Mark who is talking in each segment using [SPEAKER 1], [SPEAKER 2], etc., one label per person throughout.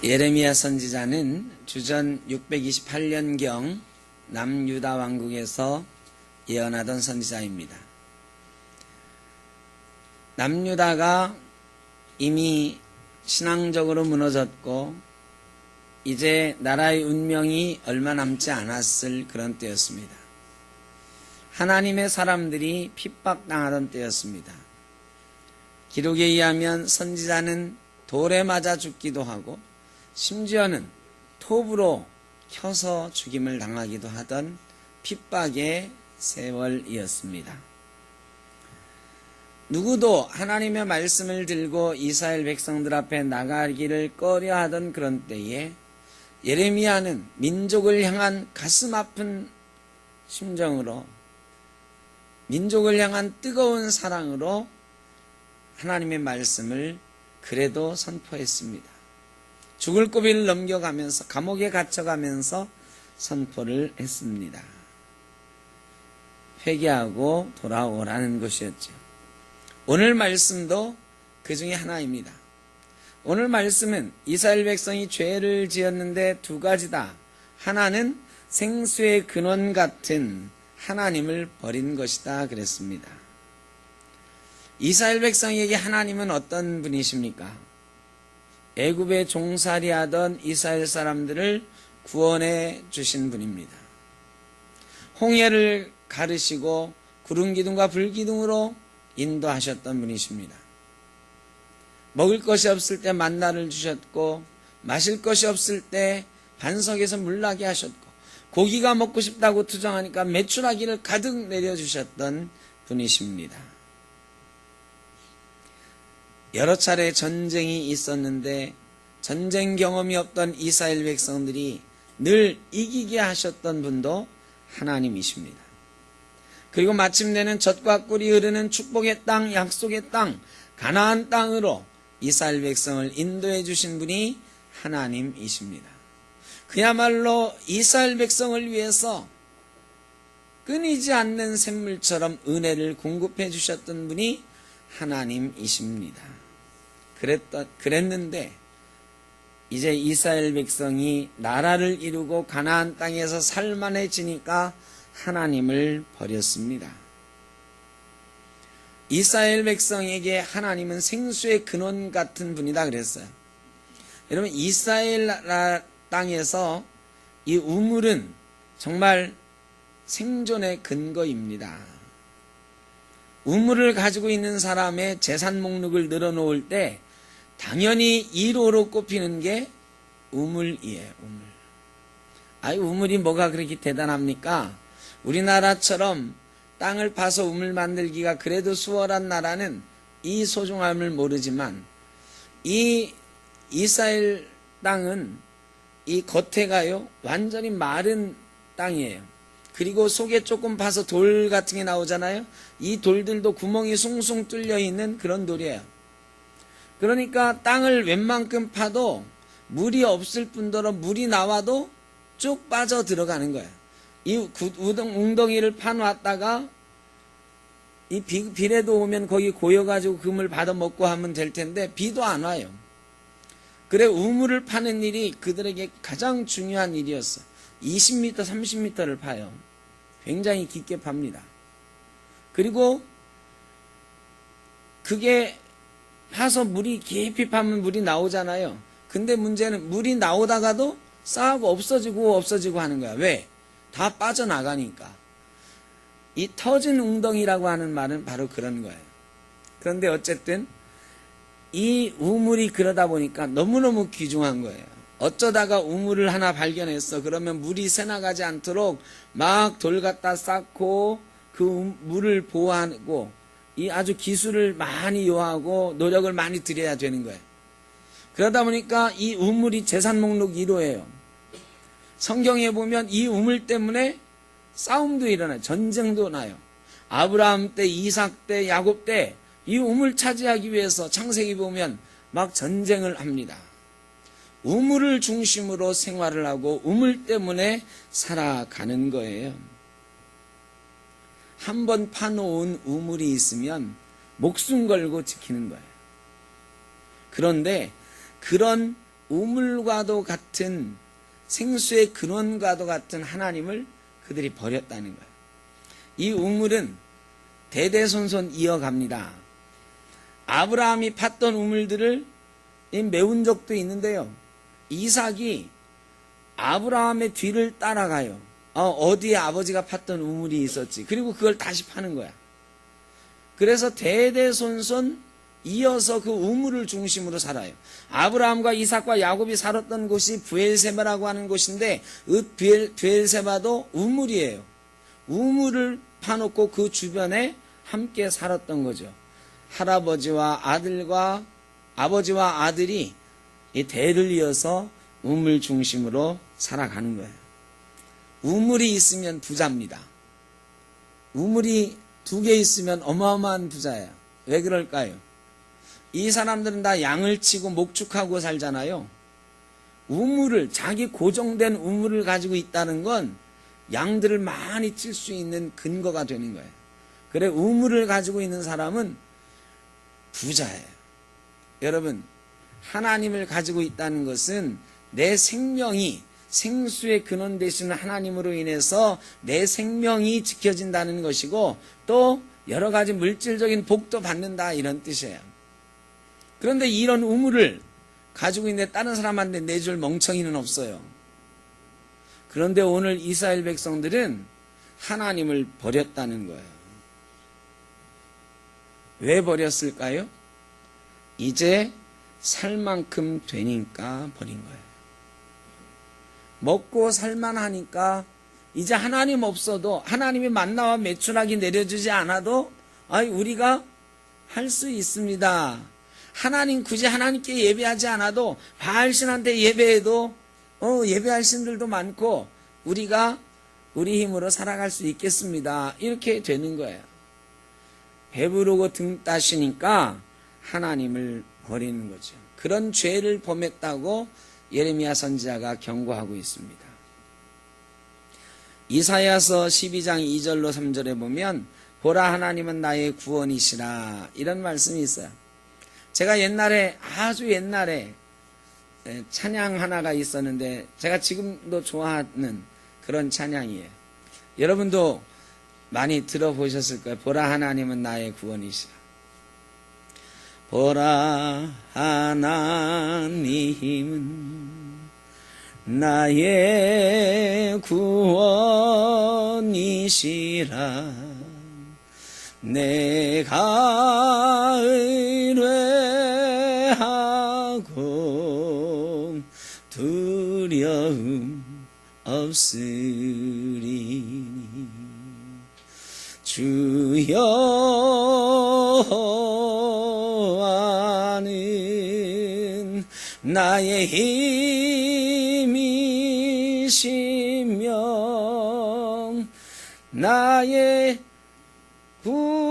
[SPEAKER 1] 예레미야 선지자는 주전 628년경 남유다 왕국에서 예언하던 선지자입니다. 남유다가 이미 신앙적으로 무너졌고 이제 나라의 운명이 얼마 남지 않았을 그런 때였습니다. 하나님의 사람들이 핍박당하던 때였습니다. 기록에 의하면 선지자는 돌에 맞아 죽기도 하고 심지어는 톱으로 켜서 죽임을 당하기도 하던 핍박의 세월이었습니다. 누구도 하나님의 말씀을 들고 이스라엘 백성들 앞에 나가기를 꺼려하던 그런 때에 예레미야는 민족을 향한 가슴 아픈 심정으로, 민족을 향한 뜨거운 사랑으로 하나님의 말씀을 그래도 선포했습니다. 죽을 고비를 넘겨가면서 감옥에 갇혀가면서 선포를 했습니다. 회개하고 돌아오라는 것이었죠. 오늘 말씀도 그 중에 하나입니다. 오늘 말씀은 이스라엘 백성이 죄를 지었는데 두 가지다. 하나는 생수의 근원 같은 하나님을 버린 것이다 그랬습니다. 이스라엘 백성에게 하나님은 어떤 분이십니까? 애굽에 종살이하던 이스라엘 사람들을 구원해 주신 분입니다. 홍해를 가르시고 구름 기둥과 불 기둥으로 인도하셨던 분이십니다. 먹을 것이 없을 때 만나를 주셨고 마실 것이 없을 때 반석에서 물나게 하셨고 고기가 먹고 싶다고 투정하니까 메추라기를 가득 내려주셨던 분이십니다. 여러 차례 전쟁이 있었는데 전쟁 경험이 없던 이스라엘 백성들이 늘 이기게 하셨던 분도 하나님이십니다. 그리고 마침내는 젖과 꿀이 흐르는 축복의 땅, 약속의 땅, 가나안 땅으로 이스라엘 백성을 인도해 주신 분이 하나님이십니다. 그야말로 이스라엘 백성을 위해서 끊이지 않는 샘물처럼 은혜를 공급해 주셨던 분이 하나님이십니다. 그랬는데 이제 이스라엘 백성이 나라를 이루고 가나안 땅에서 살만해지니까 하나님을 버렸습니다. 이스라엘 백성에게 하나님은 생수의 근원 같은 분이다 그랬어요. 여러분, 이스라엘 땅에서 이 우물은 정말 생존의 근거입니다. 우물을 가지고 있는 사람의 재산 목록을 늘어놓을 때 당연히 1호로 꼽히는 게 우물이에요. 우물. 우물이 뭐가 그렇게 대단합니까? 우리나라처럼 땅을 파서 우물 만들기가 그래도 수월한 나라는 이 소중함을 모르지만 이 이스라엘 땅은 이 겉에가요 완전히 마른 땅이에요. 그리고 속에 조금 파서 돌 같은 게 나오잖아요. 이 돌들도 구멍이 숭숭 뚫려 있는 그런 돌이에요. 그러니까 땅을 웬만큼 파도 물이 없을 뿐더러 물이 나와도 쭉 빠져 들어가는 거예요. 이 웅덩이를 파놨다가 이 비라도 오면 거기 고여가지고 그 물 받아 먹고 하면 될 텐데 비도 안 와요. 그래 우물을 파는 일이 그들에게 가장 중요한 일이었어. 20m, 30m를 파요. 굉장히 깊게 팝니다. 그리고 그게 파서 물이 깊이 파면 물이 나오잖아요. 근데 문제는 물이 나오다가도 쌓고 없어지고 하는 거야. 왜? 다 빠져나가니까. 이 터진 웅덩이라고 하는 말은 바로 그런 거예요. 그런데 어쨌든 이 우물이 그러다 보니까 너무너무 귀중한 거예요. 어쩌다가 우물을 하나 발견했어. 그러면 물이 새나가지 않도록 막 돌 갖다 쌓고 그 물을 보호하고 이 아주 기술을 많이 요하고 노력을 많이 들여야 되는 거예요. 그러다 보니까 이 우물이 재산 목록 1호예요. 성경에 보면 이 우물 때문에 싸움도 일어나요. 전쟁도 나요. 아브라함 때, 이삭 때, 야곱 때 이 우물 차지하기 위해서 창세기 보면 막 전쟁을 합니다. 우물을 중심으로 생활을 하고 우물 때문에 살아가는 거예요. 한번 파놓은 우물이 있으면 목숨 걸고 지키는 거예요. 그런데 그런 우물과도 같은 생수의 근원과도 같은 하나님을 그들이 버렸다는 거예요. 이 우물은 대대손손 이어갑니다. 아브라함이 팠던 우물들을 메운 적도 있는데요. 이삭이 아브라함의 뒤를 따라가요. 어디에 아버지가 팠던 우물이 있었지. 그리고 그걸 다시 파는 거야. 그래서 대대손손 이어서 그 우물을 중심으로 살아요. 아브라함과 이삭과 야곱이 살았던 곳이 브엘세바라고 하는 곳인데 브엘세바도 우물이에요. 우물을 파놓고 그 주변에 함께 살았던 거죠. 할아버지와 아들과 아버지와 아들이 이 대를 이어서 우물 중심으로 살아가는 거예요. 우물이 있으면 부자입니다. 우물이 2개 있으면 어마어마한 부자예요. 왜 그럴까요? 이 사람들은 다 양을 치고 목축하고 살잖아요. 우물을, 자기 고정된 우물을 가지고 있다는 건 양들을 많이 칠 수 있는 근거가 되는 거예요. 그래, 우물을 가지고 있는 사람은 부자예요. 여러분, 하나님을 가지고 있다는 것은 내 생명이 생수의 근원 되시는 하나님으로 인해서 내 생명이 지켜진다는 것이고, 또 여러 가지 물질적인 복도 받는다, 이런 뜻이에요. 그런데 이런 우물을 가지고 있는데 다른 사람한테 내줄 멍청이는 없어요. 그런데 오늘 이스라엘 백성들은 하나님을 버렸다는 거예요. 왜 버렸을까요? 이제 살 만큼 되니까 버린 거예요. 먹고 살만하니까 이제 하나님 없어도, 하나님이 만나와 메추라기 내려주지 않아도 우리가 할 수 있습니다. 하나님, 굳이 하나님께 예배하지 않아도 바알신한테 예배해도 예배할 신들도 많고 우리가 우리 힘으로 살아갈 수 있겠습니다. 이렇게 되는 거예요. 배부르고 등 따시니까 하나님을 버리는 거죠. 그런 죄를 범했다고 예레미야 선지자가 경고하고 있습니다. 이사야서 12장 2절로 3절에 보면 보라, 하나님은 나의 구원이시라, 이런 말씀이 있어요. 제가 옛날에, 아주 옛날에 찬양 하나가 있었는데 제가 지금도 좋아하는 그런 찬양이에요. 여러분도 많이 들어보셨을 거예요. 보라, 하나님은 나의 구원이시라. 보라, 하나님은 나의 구원이시라. 내가 의뢰하고 두려움 없으리니 주여 아는 나의 힘이시며 나의 구원이요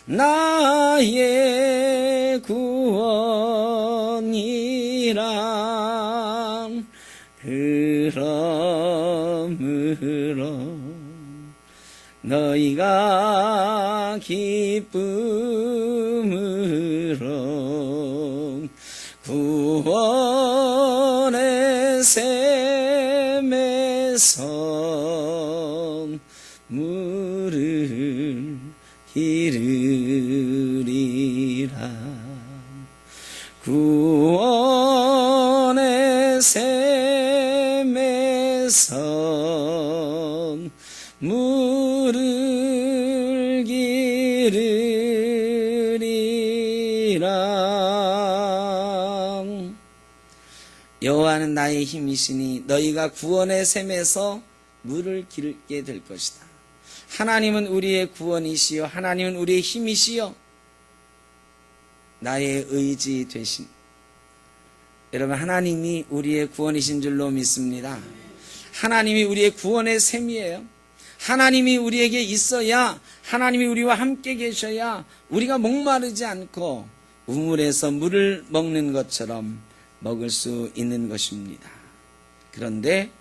[SPEAKER 1] 나의 구원이라. 그러므로 너희가 기쁨으로 구원의 샘에서 물을 기르리라. 구원의 샘에서 물을 기르리라. 여호와는 나의 힘이시니 너희가 구원의 샘에서 물을 기르게 될 것이다. 하나님은 우리의 구원이시요 하나님은 우리의 힘이시요 나의 의지 되신, 여러분, 하나님이 우리의 구원이신 줄로 믿습니다. 하나님이 우리의 구원의 샘이에요. 하나님이 우리에게 있어야, 하나님이 우리와 함께 계셔야 우리가 목마르지 않고 우물에서 물을 먹는 것처럼 먹을 수 있는 것입니다. 그런데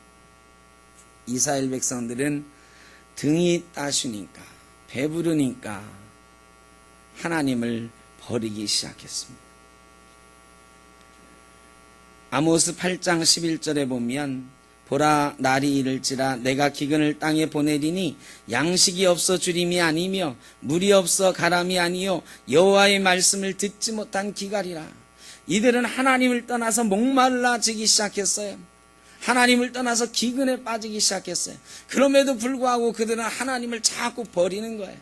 [SPEAKER 1] 이스라엘 백성들은 등이 따시니까, 배부르니까 하나님을 버리기 시작했습니다. 아모스 8장 11절에 보면 보라 날이 이를지라 내가 기근을 땅에 보내리니 양식이 없어 주림이 아니며 물이 없어 가람이 아니요 여호와의 말씀을 듣지 못한 기갈이라. 이들은 하나님을 떠나서 목말라지기 시작했어요. 하나님을 떠나서 기근에 빠지기 시작했어요. 그럼에도 불구하고 그들은 하나님을 자꾸 버리는 거예요.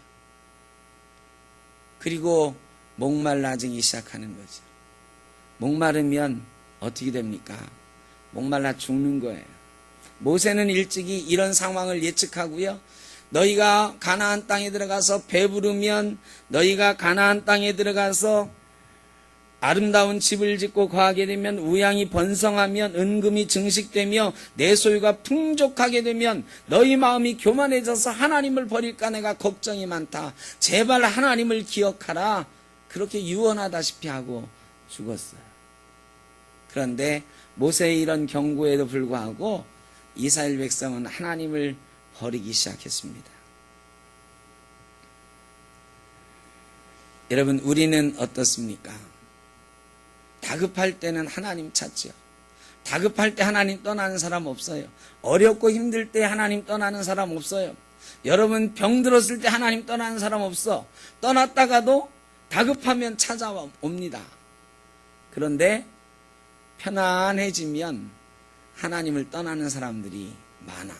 [SPEAKER 1] 그리고 목말라지기 시작하는 거죠. 목마르면 어떻게 됩니까? 목말라 죽는 거예요. 모세는 일찍이 이런 상황을 예측하고요. 너희가 가나안 땅에 들어가서 배부르면, 너희가 가나안 땅에 들어가서 아름다운 집을 짓고 거하게 되면, 우양이 번성하면, 은금이 증식되며 내 소유가 풍족하게 되면 너희 마음이 교만해져서 하나님을 버릴까 내가 걱정이 많다. 제발 하나님을 기억하라. 그렇게 유언하다시피 하고 죽었어요. 그런데 모세의 이런 경고에도 불구하고 이스라엘 백성은 하나님을 버리기 시작했습니다. 여러분, 우리는 어떻습니까? 다급할 때는 하나님 찾죠. 다급할 때 하나님 떠나는 사람 없어요. 어렵고 힘들 때 하나님 떠나는 사람 없어요. 여러분, 병들었을 때 하나님 떠나는 사람 없어. 떠났다가도 다급하면 찾아옵니다. 그런데 편안해지면 하나님을 떠나는 사람들이 많아.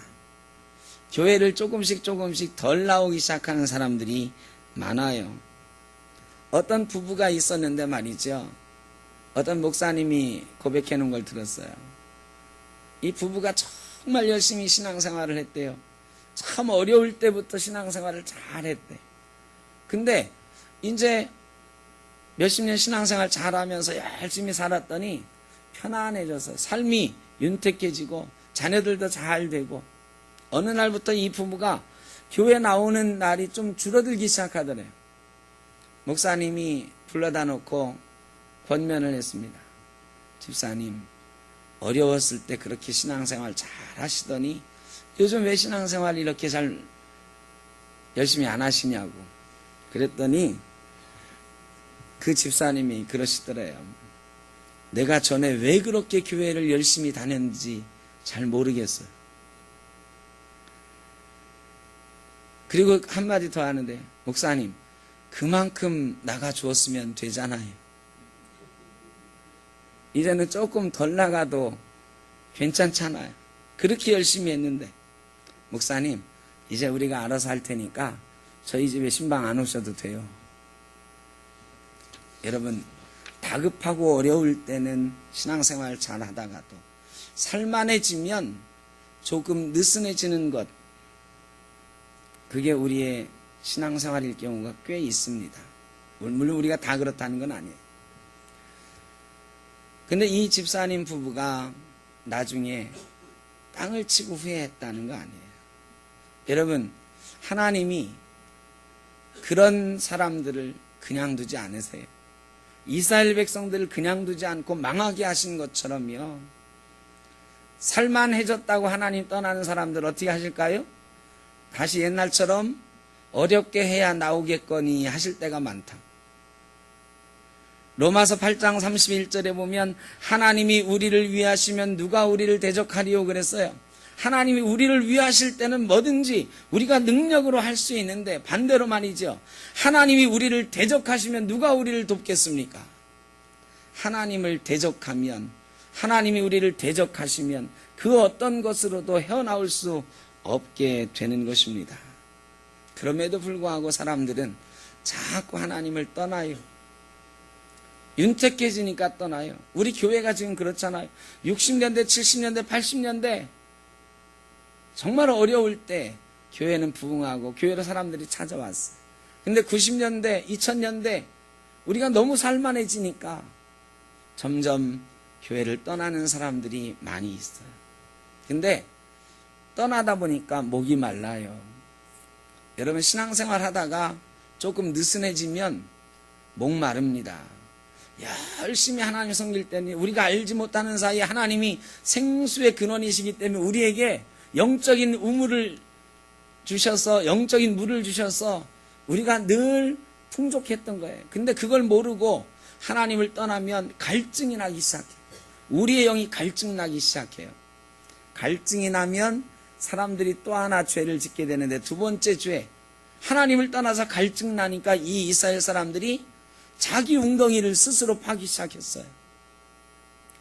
[SPEAKER 1] 교회를 조금씩 덜 나오기 시작하는 사람들이 많아요. 어떤 부부가 있었는데 말이죠. 어떤 목사님이 고백해 놓은 걸 들었어요. 이 부부가 정말 열심히 신앙생활을 했대요. 참 어려울 때부터 신앙생활을 잘 했대. 근데 이제 몇십 년 신앙생활 잘하면서 열심히 살았더니 편안해져서 삶이 윤택해지고 자녀들도 잘 되고 어느 날부터 이 부부가 교회 나오는 날이 좀 줄어들기 시작하더래요. 목사님이 불러다 놓고 권면을 했습니다. 집사님, 어려웠을 때 그렇게 신앙생활 잘 하시더니 요즘 왜 신앙생활 이렇게 잘 열심히 안 하시냐고 그랬더니 그 집사님이 그러시더래요. 내가 전에 왜 그렇게 교회를 열심히 다녔는지 잘 모르겠어요. 그리고 한마디 더 하는데, 목사님, 그만큼 나가주었으면 되잖아요. 이제는 조금 덜 나가도 괜찮잖아요. 그렇게 열심히 했는데, 목사님, 이제 우리가 알아서 할 테니까 저희 집에 신방 안 오셔도 돼요. 여러분, 다급하고 어려울 때는 신앙생활 잘 하다가도 살만해지면 조금 느슨해지는 것, 그게 우리의 신앙생활일 경우가 꽤 있습니다. 물론 우리가 다 그렇다는 건 아니에요. 근데 이 집사님 부부가 나중에 땅을 치고 후회했다는 거 아니에요. 여러분, 하나님이 그런 사람들을 그냥 두지 않으세요. 이스라엘 백성들을 그냥 두지 않고 망하게 하신 것처럼요. 살만해졌다고 하나님 떠나는 사람들 어떻게 하실까요? 다시 옛날처럼 어렵게 해야 나오겠거니 하실 때가 많다. 로마서 8장 31절에 보면 하나님이 우리를 위하시면 누가 우리를 대적하리요 그랬어요. 하나님이 우리를 위하실 때는 뭐든지 우리가 능력으로 할 수 있는데 반대로 말이죠. 하나님이 우리를 대적하시면 누가 우리를 돕겠습니까? 하나님을 대적하면, 하나님이 우리를 대적하시면 그 어떤 것으로도 헤어나올 수 없게 되는 것입니다. 그럼에도 불구하고 사람들은 자꾸 하나님을 떠나요. 윤택해지니까 떠나요. 우리 교회가 지금 그렇잖아요. 60년대, 70년대, 80년대 정말 어려울 때 교회는 부흥하고 교회로 사람들이 찾아왔어요. 근데 90년대, 2000년대 우리가 너무 살만해지니까 점점 교회를 떠나는 사람들이 많이 있어요. 근데 떠나다 보니까 목이 말라요. 여러분, 신앙생활 하다가 조금 느슨해지면 목 마릅니다. 열심히 하나님 섬길 때는 우리가 알지 못하는 사이에 하나님이 생수의 근원이시기 때문에 우리에게 영적인 우물을 주셔서, 영적인 물을 주셔서 우리가 늘 풍족했던 거예요. 근데 그걸 모르고 하나님을 떠나면 갈증이 나기 시작해요. 우리의 영이 갈증 나기 시작해요. 갈증이 나면 사람들이 또 하나 죄를 짓게 되는데, 두 번째 죄, 하나님을 떠나서 갈증 나니까 이 이스라엘 사람들이 자기 웅덩이를 스스로 파기 시작했어요.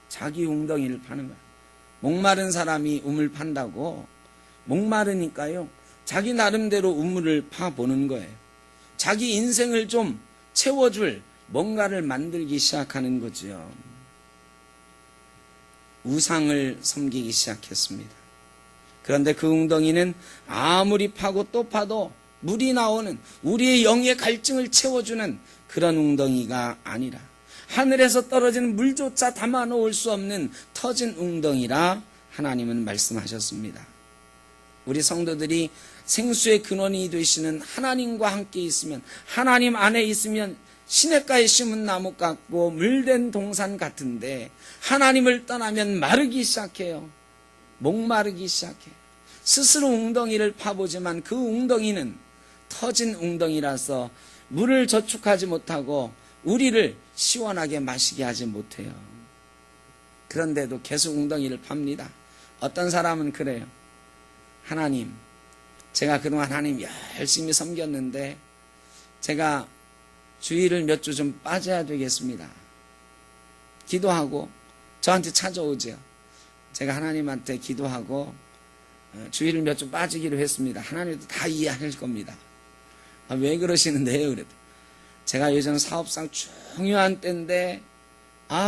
[SPEAKER 1] 자기 웅덩이를 파는 거예요. 목마른 사람이 우물 판다고, 목마르니까요 자기 나름대로 우물을 파보는 거예요. 자기 인생을 좀 채워줄 뭔가를 만들기 시작하는 거죠. 우상을 섬기기 시작했습니다. 그런데 그 웅덩이는 아무리 파고 또 파도 물이 나오는, 우리의 영의 갈증을 채워주는 그런 웅덩이가 아니라, 하늘에서 떨어지는 물조차 담아놓을 수 없는 터진 웅덩이라 하나님은 말씀하셨습니다. 우리 성도들이 생수의 근원이 되시는 하나님과 함께 있으면, 하나님 안에 있으면 시냇가에 심은 나무 같고 물된 동산 같은데, 하나님을 떠나면 마르기 시작해요. 목마르기 시작해요. 스스로 웅덩이를 파보지만 그 웅덩이는 터진 웅덩이라서 물을 저축하지 못하고 우리를 시원하게 마시게 하지 못해요. 그런데도 계속 웅덩이를 팝니다. 어떤 사람은 그래요. 하나님, 제가 그동안 하나님 열심히 섬겼는데 제가 주일을 몇 주 좀 빠져야 되겠습니다. 기도하고 저한테 찾아오죠. 제가 하나님한테 기도하고 주일을 몇 주 빠지기로 했습니다. 하나님도 다 이해할 겁니다. 왜 그러시는데요? 그래도 제가 요즘 사업상 중요한 때인데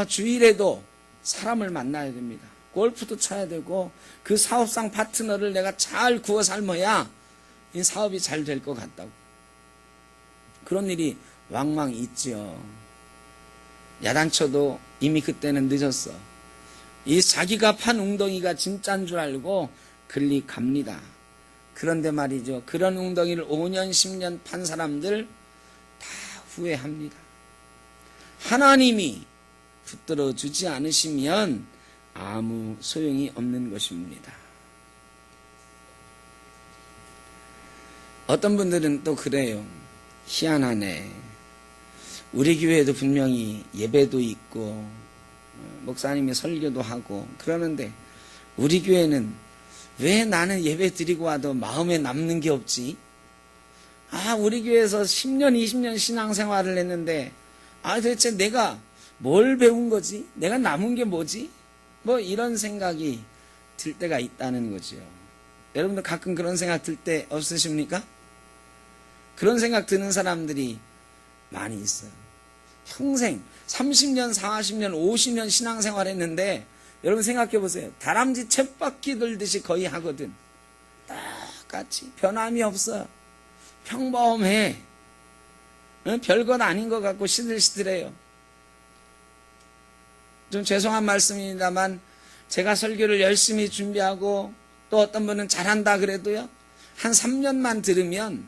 [SPEAKER 1] 주일에도 사람을 만나야 됩니다. 골프도 쳐야 되고 그 사업상 파트너를 내가 잘 구워 삶아야 이 사업이 잘 될 것 같다고. 그런 일이 왕왕 있죠. 야단쳐도 이미 그때는 늦었어. 이 자기가 판 웅덩이가 진짜인 줄 알고 클릭합니다. 그런데 말이죠, 그런 웅덩이를 5년 10년 판 사람들 다 후회합니다. 하나님이 붙들어 주지 않으시면 아무 소용이 없는 것입니다. 어떤 분들은 또 그래요. 희한하네. 우리 교회에도 분명히 예배도 있고 목사님이 설교도 하고 그러는데 우리 교회는 왜 나는 예배 드리고 와도 마음에 남는 게 없지? 우리 교회에서 10년 20년 신앙생활을 했는데 도대체 내가 뭘 배운 거지? 내가 남은 게 뭐지? 뭐 이런 생각이 들 때가 있다는 거죠. 여러분들 가끔 그런 생각 들 때 없으십니까? 그런 생각 드는 사람들이 많이 있어요. 평생 30년, 40년, 50년 신앙생활 했는데 여러분 생각해 보세요. 다람쥐 쳇바퀴 돌듯이 거의 하거든. 똑같이 변함이 없어요. 평범해. 별건 아닌 것 같고 시들시들해요. 좀 죄송한 말씀입니다만 제가 설교를 열심히 준비하고 또 어떤 분은 잘한다 그래도요, 한 3년만 들으면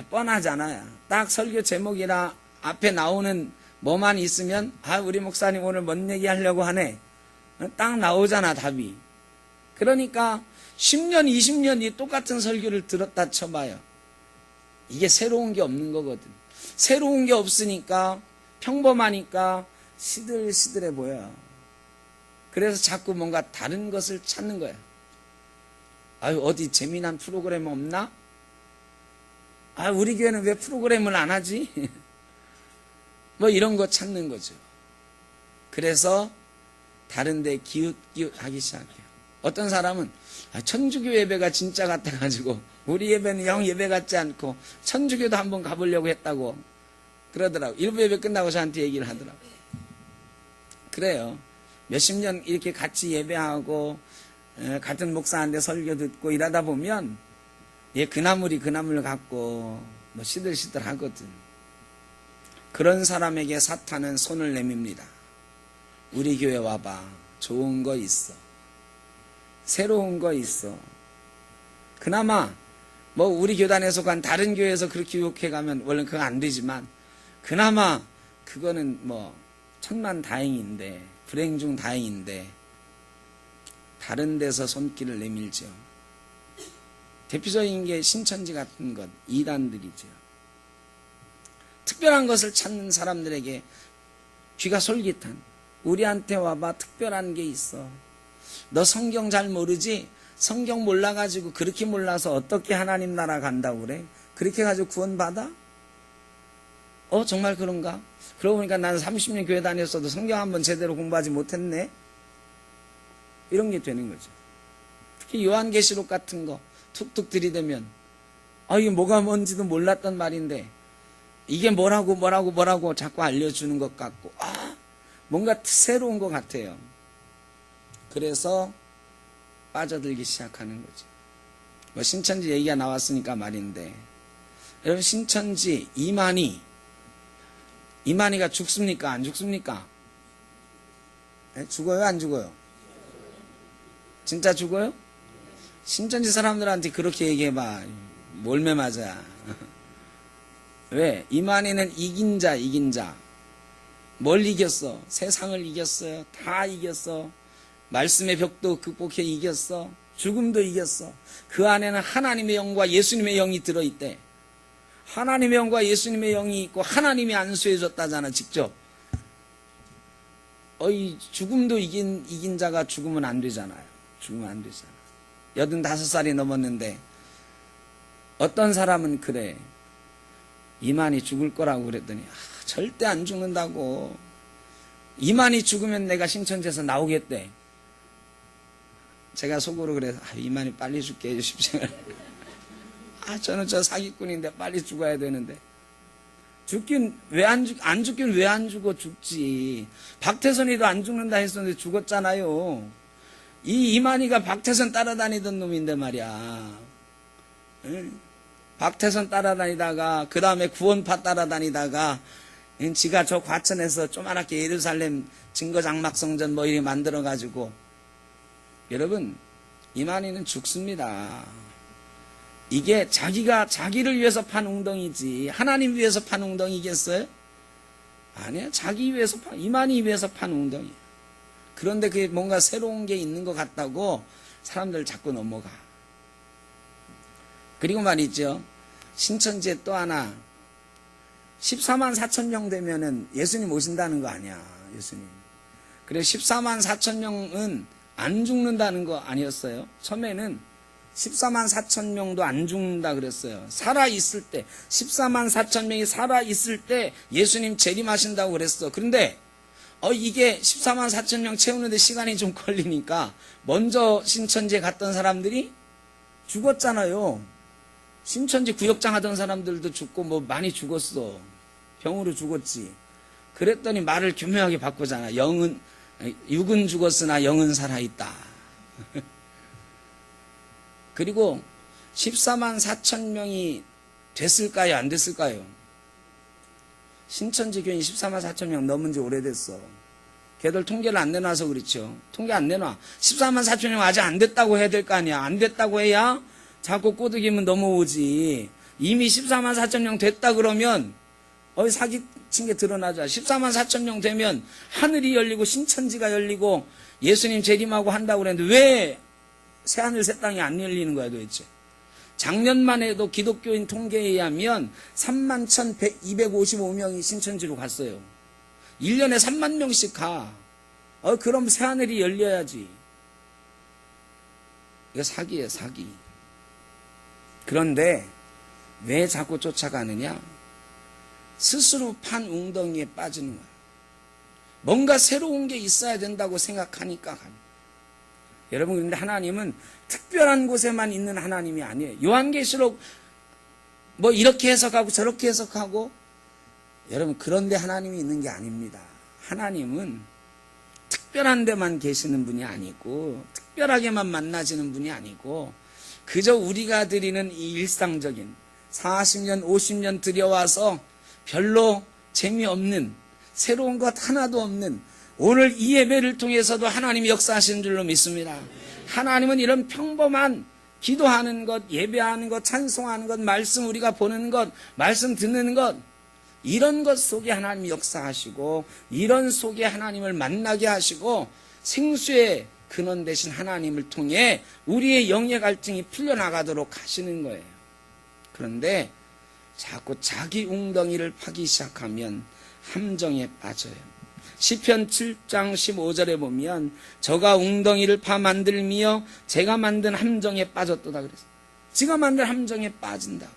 [SPEAKER 1] 뻔하잖아요. 딱 설교 제목이나 앞에 나오는 뭐만 있으면 우리 목사님 오늘 뭔 얘기 하려고 하네, 딱 나오잖아 답이. 그러니까 10년 20년이 똑같은 설교를 들었다 쳐봐요. 이게 새로운 게 없는 거거든. 새로운 게 없으니까 평범하니까 시들시들해 보여요. 그래서 자꾸 뭔가 다른 것을 찾는 거예요. 어디 재미난 프로그램 없나? 우리 교회는 왜 프로그램을 안 하지? 뭐 이런 거 찾는 거죠. 그래서 다른 데 기웃기웃하기 시작해요. 어떤 사람은 천주교 예배가 진짜 같아가지고 우리 예배는 영 예배 같지 않고 천주교도 한번 가보려고 했다고 그러더라고요. 일부 예배 끝나고 저한테 얘기를 하더라고요. 그래요. 몇십 년 이렇게 같이 예배하고 같은 목사한테 설교 듣고 이러다 보면 그 나물이 그 나물 같고 뭐 시들시들 하거든. 그런 사람에게 사탄은 손을 내밉니다. 우리 교회 와봐. 좋은 거 있어. 새로운 거 있어. 그나마 뭐 우리 교단에 속한 다른 교회에서 그렇게 유혹해 가면 원래 그거 안 되지만 그나마 그거는 뭐 천만 다행인데, 불행 중 다행인데 다른 데서 손길을 내밀죠. 대표적인 게 신천지 같은 것, 이단들이죠. 특별한 것을 찾는 사람들에게 귀가 솔깃한, 우리한테 와봐, 특별한 게 있어. 너 성경 잘 모르지? 성경 몰라가지고 그렇게 몰라서 어떻게 하나님 나라 간다고 그래? 그렇게 가지고 구원받아? 정말 그런가? 그러고 보니까 나는 30년 교회 다녔어도 성경 한번 제대로 공부하지 못했네? 이런 게 되는 거죠. 특히 요한계시록 같은 거 툭툭 들이대면 이게 뭐가 뭔지도 몰랐단 말인데 이게 뭐라고 자꾸 알려주는 것 같고 뭔가 새로운 것 같아요. 그래서 빠져들기 시작하는 거지. 뭐 신천지 얘기가 나왔으니까 말인데 여러분, 신천지 이만희가 죽습니까? 안 죽습니까? 죽어요? 안 죽어요? 진짜 죽어요? 신천지 사람들한테 그렇게 얘기해봐. 몰매 맞아. 왜? 이만희는 이긴 자. 뭘 이겼어? 세상을 이겼어요. 다 이겼어. 말씀의 벽도 극복해 이겼어. 죽음도 이겼어. 그 안에는 하나님의 영과 예수님의 영이 들어있대. 하나님의 영과 예수님의 영이 있고 하나님이 안수해 줬다잖아, 직접. 죽음도 이긴 자가 죽으면 안 되잖아요. 죽으면 안 되잖아. 85살이 넘었는데 어떤 사람은 그래. 이만희 죽을 거라고 그랬더니 절대 안 죽는다고. 이만희 죽으면 내가 신천지에서 나오겠대. 제가 속으로 그래서 이만희 빨리 죽게 해주십시오. 저는 저 사기꾼인데 빨리 죽어야 되는데. 죽긴 왜 안 죽긴 왜 안 죽어? 죽지. 박태선이도 안 죽는다 했었는데 죽었잖아요. 이 이만희가 박태선 따라다니던 놈인데 말이야. 박태선 따라다니다가 그 다음에 구원파 따라다니다가 지가 저 과천에서 조그맣게 예루살렘 증거장막성전 뭐 이렇게 만들어가지고. 여러분, 이만희는 죽습니다. 이게 자기를 위해서 판 웅덩이지 하나님 위해서 판 웅덩이겠어요? 아니야. 자기 위해서 이만희 위해서 판 웅덩이야. 그런데 그게 뭔가 새로운 게 있는 것 같다고 사람들 자꾸 넘어가. 그리고 말이죠, 신천지에 또 하나 14만 4천 명 되면은 예수님 오신다는 거 아니야. 예수님. 그래 14만 4천 명은 안 죽는다는 거 아니었어요? 처음에는 14만 4천 명도 안 죽는다 그랬어요. 살아있을 때 14만 4천 명이 살아있을 때 예수님 재림하신다고 그랬어. 그런데 이게 14만 4천 명 채우는데 시간이 좀 걸리니까 먼저 신천지에 갔던 사람들이 죽었잖아요. 신천지 구역장 하던 사람들도 죽고 뭐 많이 죽었어. 병으로 죽었지. 그랬더니 말을 교묘하게 바꾸잖아. 육은 죽었으나 영은 살아있다. 그리고 14만 4천 명이 됐을까요? 안 됐을까요? 신천지 교인 14만 4천 명 넘은 지 오래됐어. 걔들 통계를 안 내놔서 그렇죠. 통계 안 내놔. 14만 4천 명 아직 안 됐다고 해야 될 거 아니야. 안 됐다고 해야 자꾸 꼬드기면 넘어오지. 이미 14만 4천 명 됐다 그러면 사기친 게 드러나죠. 14만 4천 명 되면 하늘이 열리고 신천지가 열리고 예수님 재림하고 한다고 그랬는데 왜 새하늘 새 땅이 안 열리는 거야 도대체? 작년만 해도 기독교인 통계에 의하면 3만 1,255명이 신천지로 갔어요. 1년에 3만 명씩 가. 그럼 새하늘이 열려야지. 이거 사기예요, 사기. 그런데 왜 자꾸 쫓아가느냐? 스스로 판 웅덩이에 빠지는 거야. 뭔가 새로운 게 있어야 된다고 생각하니까 가는. 여러분, 그런데 하나님은 특별한 곳에만 있는 하나님이 아니에요. 요한계시록 뭐 이렇게 해석하고 저렇게 해석하고, 여러분 그런데 하나님이 있는 게 아닙니다. 하나님은 특별한 데만 계시는 분이 아니고 특별하게만 만나지는 분이 아니고 그저 우리가 드리는 이 일상적인 40년 50년 들여와서 별로 재미없는 새로운 것 하나도 없는 오늘 이 예배를 통해서도 하나님이 역사하시는 줄로 믿습니다. 하나님은 이런 평범한 기도하는 것, 예배하는 것, 찬송하는 것, 말씀 우리가 보는 것, 말씀 듣는 것, 이런 것 속에 하나님이 역사하시고 이런 속에 하나님을 만나게 하시고 생수의 근원 되신 하나님을 통해 우리의 영의 갈증이 풀려나가도록 하시는 거예요. 그런데 자꾸 자기 웅덩이를 파기 시작하면 함정에 빠져요. 시편 7장 15절에 보면 저가 웅덩이를 파 만들며 제가 만든 함정에 빠졌도다 그랬어요. 지가 만든 함정에 빠진다.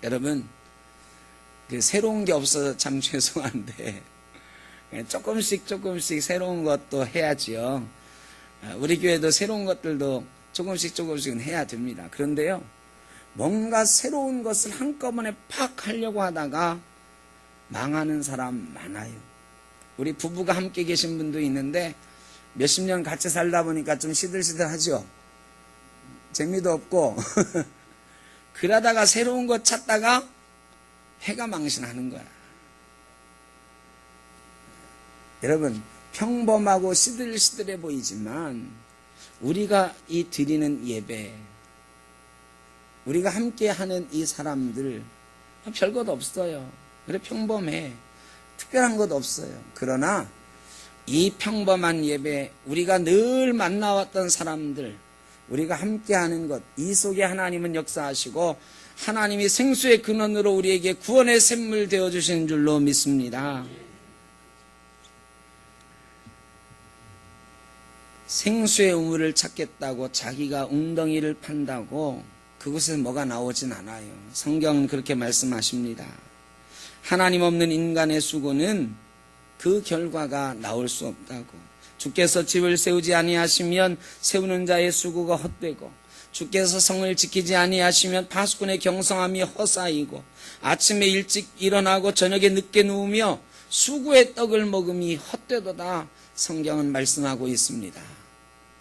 [SPEAKER 1] 여러분, 새로운 게 없어서 참 죄송한데 조금씩 새로운 것도 해야지요. 우리 교회도 새로운 것들도 조금씩은 해야 됩니다. 그런데요, 뭔가 새로운 것을 한꺼번에 팍 하려고 하다가 망하는 사람 많아요. 우리 부부가 함께 계신 분도 있는데 몇십 년 같이 살다 보니까 좀 시들시들하죠. 재미도 없고 그러다가 새로운 것 찾다가 해가 망신하는 거야. 여러분, 평범하고 시들시들해 보이지만 우리가 이 드리는 예배, 우리가 함께하는 이 사람들 별것 없어요. 그래, 평범해. 특별한 것 없어요. 그러나 이 평범한 예배, 우리가 늘 만나왔던 사람들, 우리가 함께하는 것, 이 속에 하나님은 역사하시고 하나님이 생수의 근원으로 우리에게 구원의 샘물 되어주신 줄로 믿습니다. 생수의 우물을 찾겠다고 자기가 웅덩이를 판다고 그곳에서 뭐가 나오진 않아요. 성경은 그렇게 말씀하십니다. 하나님 없는 인간의 수고는 그 결과가 나올 수 없다고. 주께서 집을 세우지 아니하시면 세우는 자의 수고가 헛되고, 주께서 성을 지키지 아니하시면 파수꾼의 경성함이 허사이고, 아침에 일찍 일어나고 저녁에 늦게 누우며 수고의 떡을 먹음이 헛되도다. 성경은 말씀하고 있습니다.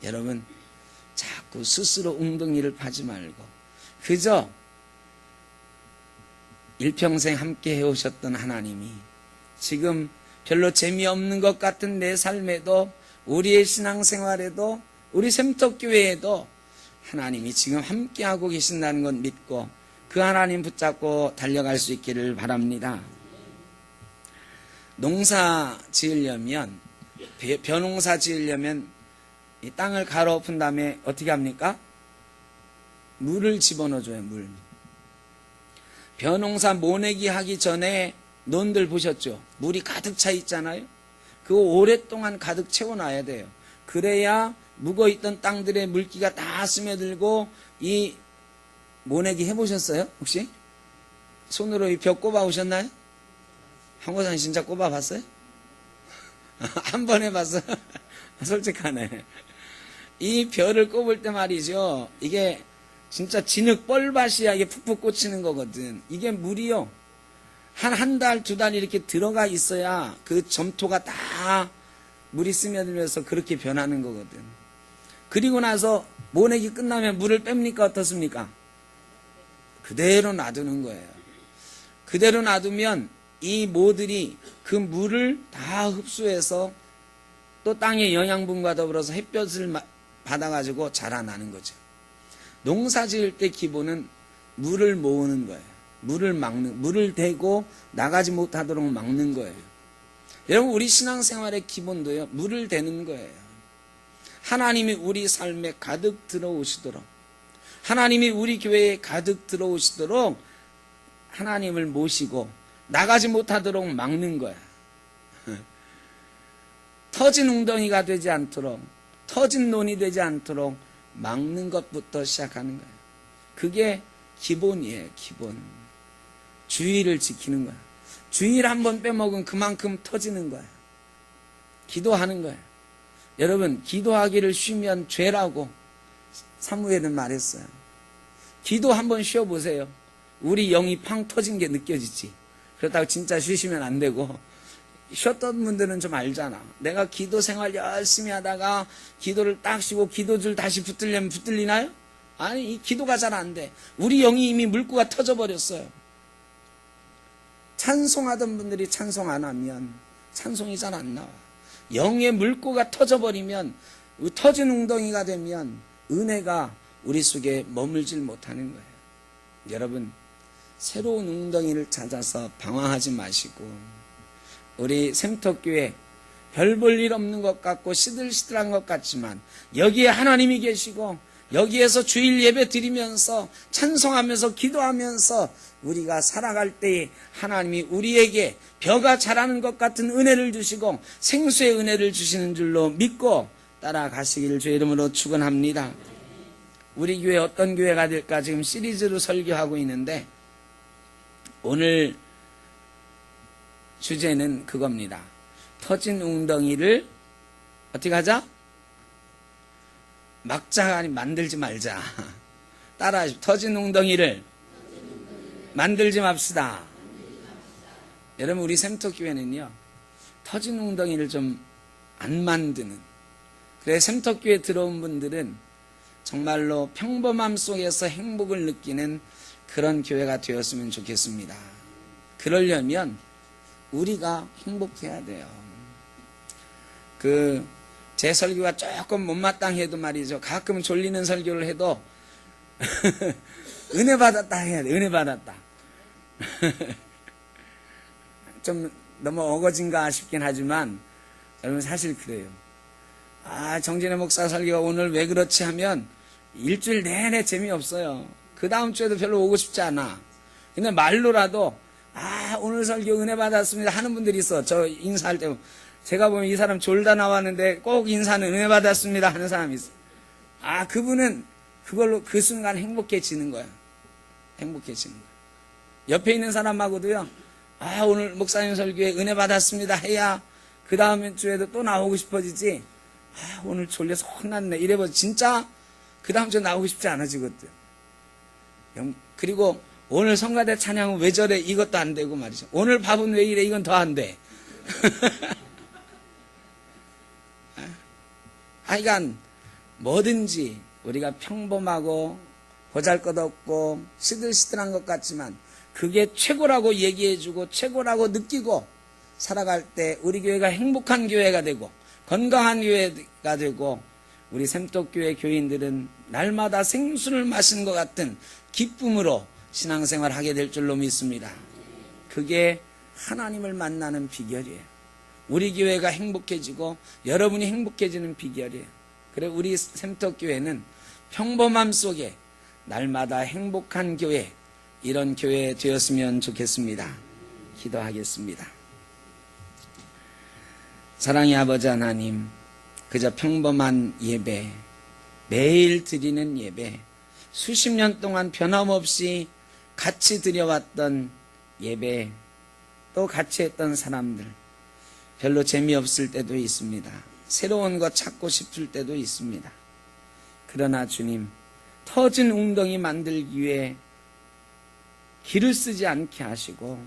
[SPEAKER 1] 여러분, 자꾸 스스로 웅덩이를 파지 말고 그저 일평생 함께 해오셨던 하나님이 지금 별로 재미없는 것 같은 내 삶에도, 우리의 신앙생활에도, 우리 샘터교회에도 하나님이 지금 함께하고 계신다는 것 믿고 그 하나님 붙잡고 달려갈 수 있기를 바랍니다. 농사 지으려면, 벼농사 지으려면 이 땅을 갈아엎은 다음에 어떻게 합니까? 물을 집어넣어줘요. 물. 벼농사 모내기 하기 전에 논들 보셨죠? 물이 가득 차 있잖아요. 그거 오랫동안 가득 채워놔야 돼요. 그래야 묵어있던 땅들의 물기가 다 스며들고. 이 모내기 해보셨어요? 혹시? 손으로 이 벼 꼽아 오셨나요? 한고산 진짜 꼽아 봤어요? 한 번 해봤어요? 솔직하네. 이 벼를 꼽을 때 말이죠, 이게 진짜 진흙 뻘밭이야. 이게 푹푹 꽂히는 거거든. 이게 물이요, 한 달, 두 달 이렇게 들어가 있어야 그 점토가 다 물이 스며들면서 그렇게 변하는 거거든. 그리고 나서 모내기 끝나면 물을 뺍니까? 어떻습니까? 그대로 놔두는 거예요. 그대로 놔두면 이 모들이 그 물을 다 흡수해서 또 땅의 영양분과 더불어서 햇볕을 받아가지고 자라나는 거죠. 농사 지을 때 기본은 물을 모으는 거예요. 물을 대고 나가지 못하도록 막는 거예요. 여러분, 우리 신앙생활의 기본도요, 물을 대는 거예요. 하나님이 우리 삶에 가득 들어오시도록, 하나님이 우리 교회에 가득 들어오시도록 하나님을 모시고 나가지 못하도록 막는 거야. 터진 웅덩이가 되지 않도록, 터진 논이 되지 않도록 막는 것부터 시작하는 거예요. 그게 기본이에요. 기본. 주의를 지키는 거야. 주의를 한번 빼먹으면 그만큼 터지는 거야. 기도하는 거야. 여러분, 기도하기를 쉬면 죄라고 사무엘은 말했어요. 기도 한번 쉬어보세요. 우리 영이 팡 터진 게 느껴지지. 그렇다고 진짜 쉬시면 안 되고, 쉬었던 분들은 좀 알잖아. 내가 기도 생활 열심히 하다가 기도를 딱 쉬고 기도줄 다시 붙들려면 붙들리나요? 아니, 이 기도가 잘 안 돼. 우리 영이 이미 물구가 터져버렸어요. 찬송하던 분들이 찬송 안 하면 찬송이 잘 안 나와. 영의 물구가 터져버리면, 터진 웅덩이가 되면 은혜가 우리 속에 머물질 못하는 거예요. 여러분, 새로운 웅덩이를 찾아서 방황하지 마시고, 우리 샘터교회 별 볼 일 없는 것 같고 시들시들한 것 같지만 여기에 하나님이 계시고 여기에서 주일 예배 드리면서 찬송하면서 기도하면서 우리가 살아갈 때에 하나님이 우리에게 벼가 자라는 것 같은 은혜를 주시고 생수의 은혜를 주시는 줄로 믿고 따라가시기를 주의 이름으로 축원합니다. 우리 교회 어떤 교회가 될까 지금 시리즈로 설교하고 있는데 오늘 주제는 그겁니다. 터진 웅덩이를 어떻게 하자? 막자가 아니 만들지 말자. 따라하십시오. 터진 웅덩이를 만들지 맙시다. 여러분 우리 샘터교회는요 터진 웅덩이를 좀 안 만드는, 그래 샘터교회 들어온 분들은 정말로 평범함 속에서 행복을 느끼는 그런 교회가 되었으면 좋겠습니다. 그러려면 우리가 행복해야 돼요. 제 설교가 조금 못마땅해도 말이죠. 가끔 졸리는 설교를 해도 은혜 받았다 해야 돼. 은혜 받았다. 좀 너무 어거진가 싶긴 하지만 여러분 사실 그래요. 정진애 목사 설교가 오늘 왜 그렇지 하면 일주일 내내 재미없어요. 그 다음 주에도 별로 오고 싶지 않아. 근데 말로라도 오늘 설교 은혜 받았습니다 하는 분들이 있어. 저 인사할 때 제가 보면 이 사람 졸다 나왔는데 꼭 인사는 은혜 받았습니다 하는 사람이 있어. 그분은 그걸로 그 순간 행복해지는 거야. 행복해지는 거야. 옆에 있는 사람하고도요, 오늘 목사님 설교에 은혜 받았습니다 해야 그 다음 주에도 또 나오고 싶어지지. 오늘 졸려서 혼났네 이래버려 진짜 그 다음 주에 나오고 싶지 않아지거든. 그리고 오늘 성가대 찬양은 왜 저래 이것도 안 되고 말이죠. 오늘 밥은 왜 이래 이건 더 안 돼. 그러니까 뭐든지 우리가 평범하고 보잘것없고 시들시들한 것 같지만 그게 최고라고 얘기해주고 최고라고 느끼고 살아갈 때 우리 교회가 행복한 교회가 되고 건강한 교회가 되고 우리 샘떡교회 교인들은 날마다 생수를 마시는 것 같은 기쁨으로 신앙생활을 하게 될 줄로 믿습니다. 그게 하나님을 만나는 비결이에요. 우리 교회가 행복해지고 여러분이 행복해지는 비결이에요. 그래 우리 샘떡교회는 평범함 속에 날마다 행복한 교회, 이런 교회 되었으면 좋겠습니다. 기도하겠습니다. 사랑의 아버지 하나님, 그저 평범한 예배, 매일 드리는 예배, 수십 년 동안 변함없이 같이 드려왔던 예배, 또 같이 했던 사람들, 별로 재미없을 때도 있습니다. 새로운 것 찾고 싶을 때도 있습니다. 그러나 주님, 터진 웅덩이 만들기 위해 길을 쓰지 않게 하시고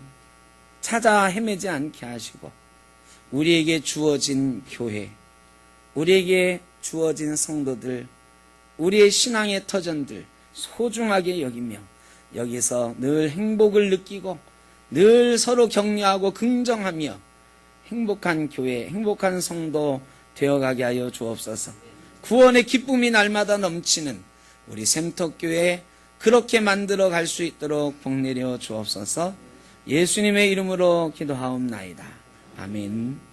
[SPEAKER 1] 찾아 헤매지 않게 하시고 우리에게 주어진 교회, 우리에게 주어진 성도들, 우리의 신앙의 터전들 소중하게 여기며 여기서 늘 행복을 느끼고 늘 서로 격려하고 긍정하며 행복한 교회, 행복한 성도 되어가게 하여 주옵소서. 구원의 기쁨이 날마다 넘치는 우리 샘터교회 그렇게 만들어 갈 수 있도록 복 내려 주옵소서. 예수님의 이름으로 기도하옵나이다. 아멘.